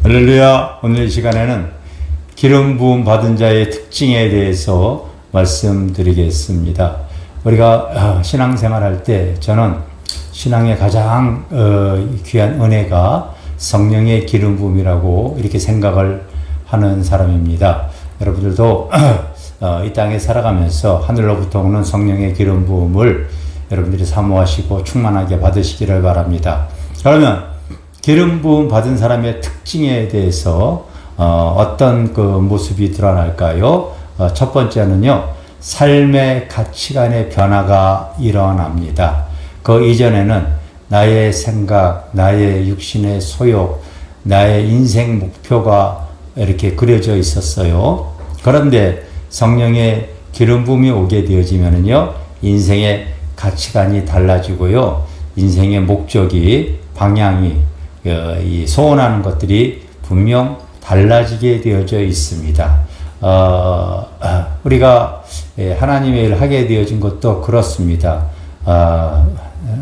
할렐루야. 오늘 이 시간에는 기름 부음 받은 자의 특징에 대해서 말씀드리겠습니다. 우리가 신앙생활 할 때 저는 신앙의 가장 귀한 은혜가 성령의 기름 부음이라고 이렇게 생각을 하는 사람입니다. 여러분들도 이 땅에 살아가면서 하늘로부터 오는 성령의 기름 부음을 여러분들이 사모하시고 충만하게 받으시기를 바랍니다. 그러면 기름 부음 받은 사람의 특징에 대해서 어떤 그 모습이 드러날까요? 첫 번째는요, 삶의 가치관의 변화가 일어납니다. 그 이전에는 나의 생각, 나의 육신의 소욕, 나의 인생 목표가 이렇게 그려져 있었어요. 그런데 성령의 기름 부음이 오게 되어지면은요, 인생의 가치관이 달라지고요, 인생의 목적이, 방향이, 이 소원하는 것들이 분명 달라지게 되어져 있습니다. 우리가 하나님의 일을 하게 되어진 것도 그렇습니다.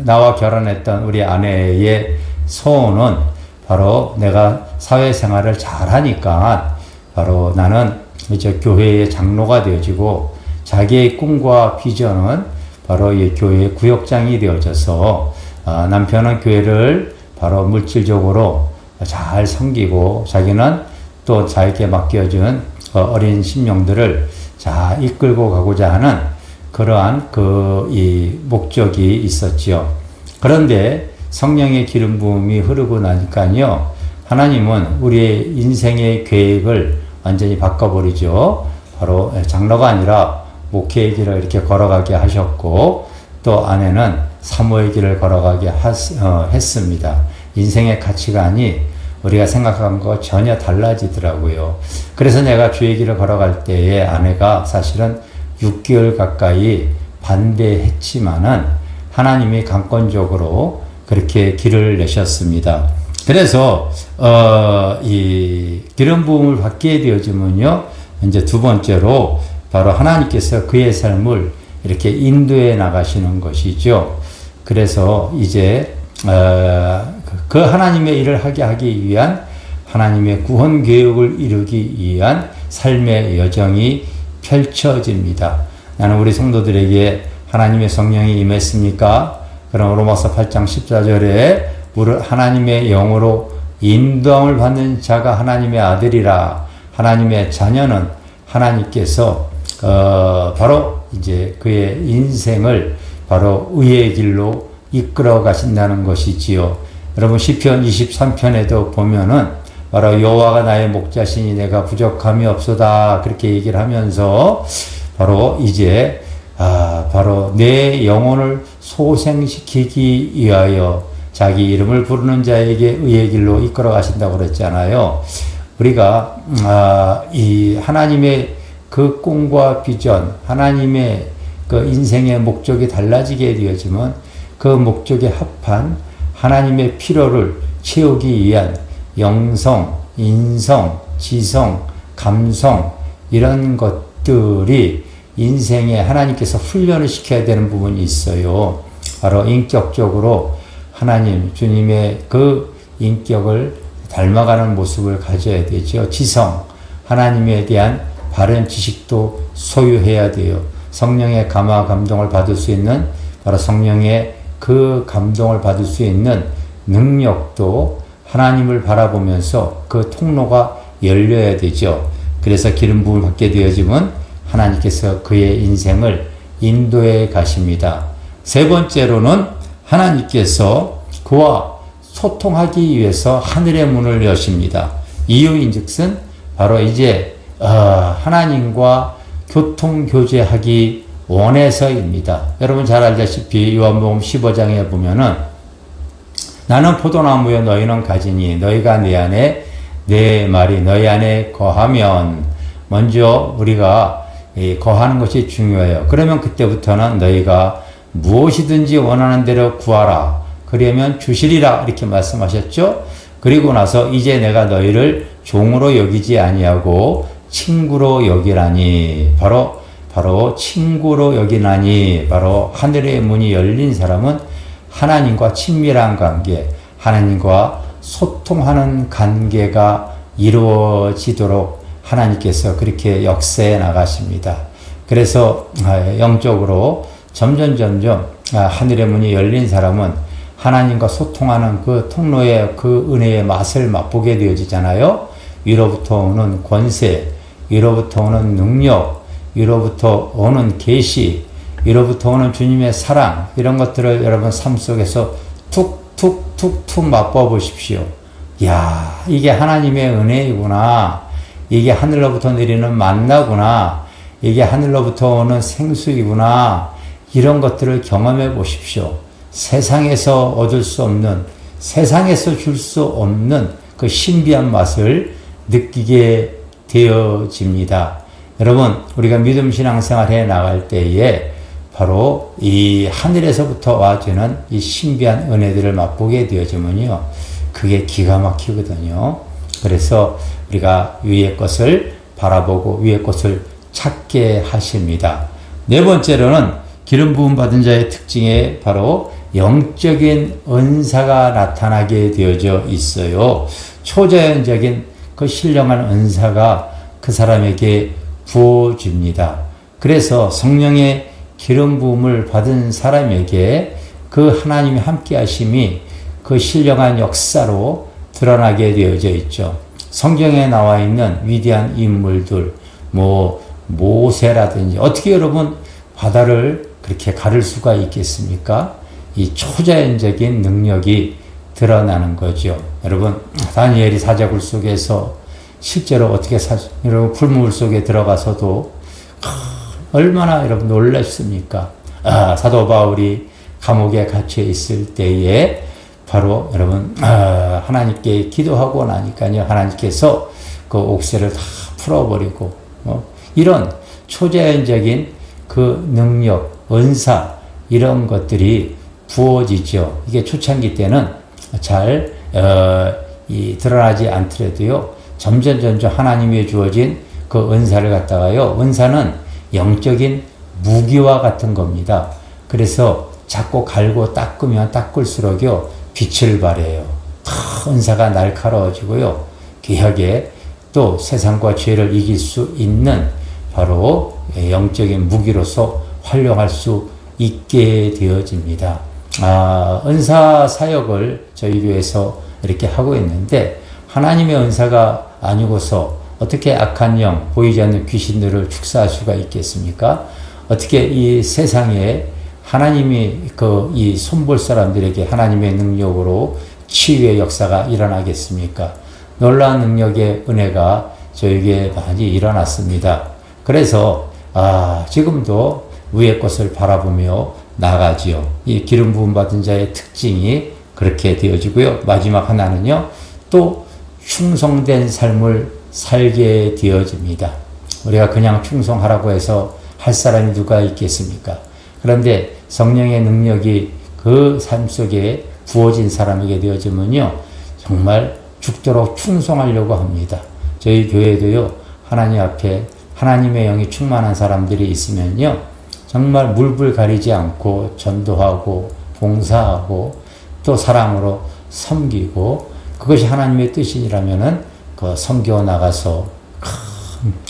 나와 결혼했던 우리 아내의 소원은 바로 내가 사회생활을 잘하니까 바로 나는 이제 교회의 장로가 되어지고 자기의 꿈과 비전은 바로 이 교회의 구역장이 되어져서 남편은 교회를 바로 물질적으로 잘 섬기고 자기는 또 자기에게 맡겨준 어린 심령들을 잘 이끌고 가고자 하는 그러한 이 목적이 있었지요. 그런데 성령의 기름 부음이 흐르고 나니까요, 하나님은 우리의 인생의 계획을 완전히 바꿔버리죠. 바로 장로가 아니라 목회의 길을 이렇게 걸어가게 하셨고, 또 아내는 사모의 길을 걸어가게 했습니다. 인생의 가치관이 우리가 생각한 거 전혀 달라지더라고요. 그래서 내가 주의 길을 걸어갈 때에 아내가 사실은 6개월 가까이 반대했지만은 하나님이 강권적으로 그렇게 길을 내셨습니다. 그래서 이 기름 부음을 받게 되어지면요, 이제 두 번째로 바로 하나님께서 그의 삶을 이렇게 인도해 나가시는 것이죠. 그래서 이제 그 하나님의 일을 하기 위한 하나님의 구원 계획을 이루기 위한 삶의 여정이 펼쳐집니다. 나는 우리 성도들에게 하나님의 성령이 임했습니까? 그럼 로마서 8장 14절에 하나님의 영으로 인도함을 받는 자가 하나님의 아들이라. 하나님의 자녀는 하나님께서 바로 이제 그의 인생을 바로 의의 길로 이끌어 가신다는 것이지요. 여러분 시편 23편에도 보면은 바로 여호와가 나의 목자시니 내가 부족함이 없소다 그렇게 얘기를 하면서 바로 이제 바로 내 영혼을 소생시키기 위하여 자기 이름을 부르는 자에게 의의 길로 이끌어 가신다고 그랬잖아요. 우리가 이 하나님의 그 꿈과 비전, 하나님의 그 인생의 목적이 달라지게 되어지면 그 목적에 합한 하나님의 필요를 채우기 위한 영성, 인성, 지성, 감성 이런 것들이 인생에 하나님께서 훈련을 시켜야 되는 부분이 있어요. 바로 인격적으로 하나님, 주님의 그 인격을 닮아가는 모습을 가져야 되죠. 지성, 하나님에 대한 바른 지식도 소유해야 돼요. 성령의 감화 감동을 받을 수 있는 바로 성령의 그 감동을 받을 수 있는 능력도 하나님을 바라보면서 그 통로가 열려야 되죠. 그래서 기름 부음을 받게 되어지면 하나님께서 그의 인생을 인도해 가십니다. 세 번째로는 하나님께서 그와 소통하기 위해서 하늘의 문을 여십니다. 이유인즉슨 바로 이제 하나님과 교통교제하기 원해서입니다. 여러분 잘 알다시피 요한복음 15장에 보면은 나는 포도나무여 너희는 가지니 너희가 내 안에 내 말이 너희 안에 거하면 먼저 우리가 거하는 것이 중요해요. 그러면 그때부터는 너희가 무엇이든지 원하는 대로 구하라. 그러면 주시리라 이렇게 말씀하셨죠. 그리고 나서 이제 내가 너희를 종으로 여기지 아니하고 친구로 여기라니 바로 친구로 여기나니 바로 하늘의 문이 열린 사람은 하나님과 친밀한 관계, 하나님과 소통하는 관계가 이루어지도록 하나님께서 그렇게 역사해 나가십니다. 그래서 영적으로 점점 하늘의 문이 열린 사람은 하나님과 소통하는 그 통로의 그 은혜의 맛을 맛보게 되어지잖아요. 위로부터 오는 권세, 위로부터 오는 능력, 위로부터 오는 계시, 위로부터 오는 주님의 사랑, 이런 것들을 여러분 삶 속에서 툭툭툭툭 맛보 보십시오. 야, 이게 하나님의 은혜이구나. 이게 하늘로부터 내리는 만나구나. 이게 하늘로부터 오는 생수이구나. 이런 것들을 경험해 보십시오. 세상에서 얻을 수 없는, 세상에서 줄 수 없는 그 신비한 맛을 느끼게 되어집니다. 여러분, 우리가 믿음 신앙생활 해 나갈 때에 바로 이 하늘에서부터 와주는 이 신비한 은혜들을 맛보게 되어지면요, 그게 기가 막히거든요. 그래서 우리가 위의 것을 바라보고 위의 것을 찾게 하십니다. 네 번째로는 기름 부음 받은 자의 특징에 바로 영적인 은사가 나타나게 되어져 있어요. 초자연적인 그 신령한 은사가 그 사람에게 부어집니다. 그래서 성령의 기름 부음을 받은 사람에게 그 하나님의 함께 하심이 그 신령한 역사로 드러나게 되어져 있죠. 성경에 나와 있는 위대한 인물들, 모세라든지, 어떻게 여러분 바다를 그렇게 가를 수가 있겠습니까? 이 초자연적인 능력이 드러나는 거죠. 여러분, 다니엘이 사자굴 속에서 실제로 어떻게 여러분 풀무불 속에 들어가서도 얼마나 여러분 놀랐습니까? 사도 바울이 감옥에 갇혀 있을 때에 바로 여러분 하나님께 기도하고 나니까요, 하나님께서 그 옥새를 다 풀어버리고 이런 초자연적인 그 능력, 은사, 이런 것들이 부어지죠. 이게 초창기 때는 잘 드러나지 않더라도요, 점점 하나님이 주어진 그 은사를 갖다가요, 은사는 영적인 무기와 같은 겁니다. 그래서 자꾸 갈고 닦으면 닦을수록요, 빛을 발해요. 은사가 날카로워지고요, 귀하게 또 세상과 죄를 이길 수 있는 바로 영적인 무기로서 활용할 수 있게 되어집니다. 은사 사역을 저희 교회에서 이렇게 하고 있는데, 하나님의 은사가 아니고서 어떻게 악한 영, 보이지 않는 귀신들을 축사할 수가 있겠습니까? 어떻게 이 세상에 하나님이 이 손볼 사람들에게 하나님의 능력으로 치유의 역사가 일어나겠습니까? 놀라운 능력의 은혜가 저에게 많이 일어났습니다. 그래서 지금도 위의 것을 바라보며 나가지요. 이 기름 부음 받은 자의 특징이 그렇게 되어지고요. 마지막 하나는요, 또 충성된 삶을 살게 되어집니다. 우리가 그냥 충성하라고 해서 할 사람이 누가 있겠습니까? 그런데 성령의 능력이 그 삶 속에 부어진 사람에게 되어지면요, 정말 죽도록 충성하려고 합니다. 저희 교회도요, 하나님 앞에 하나님의 영이 충만한 사람들이 있으면요, 정말 물불 가리지 않고 전도하고 봉사하고 또 사랑으로 섬기고, 그것이 하나님의 뜻이라면은 그 섬겨 나가서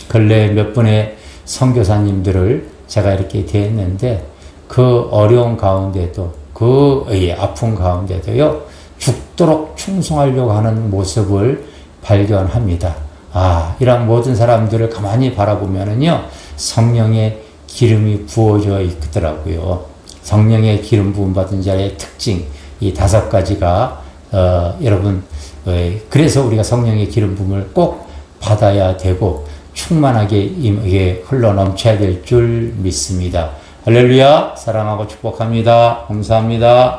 근래 몇 분의 선교사님들을 제가 이렇게 대했는데, 그 어려운 가운데도, 그 아픔 가운데도요, 죽도록 충성하려고 하는 모습을 발견합니다. 이런 모든 사람들을 가만히 바라보면은요, 성령의 기름이 부어져 있더라고요. 성령의 기름 부음 받은 자의 특징, 이 5가지가 여러분, 그래서 우리가 성령의 기름 부음을 꼭 받아야 되고 충만하게 흘러 넘쳐야 될 줄 믿습니다. 할렐루야, 사랑하고 축복합니다. 감사합니다.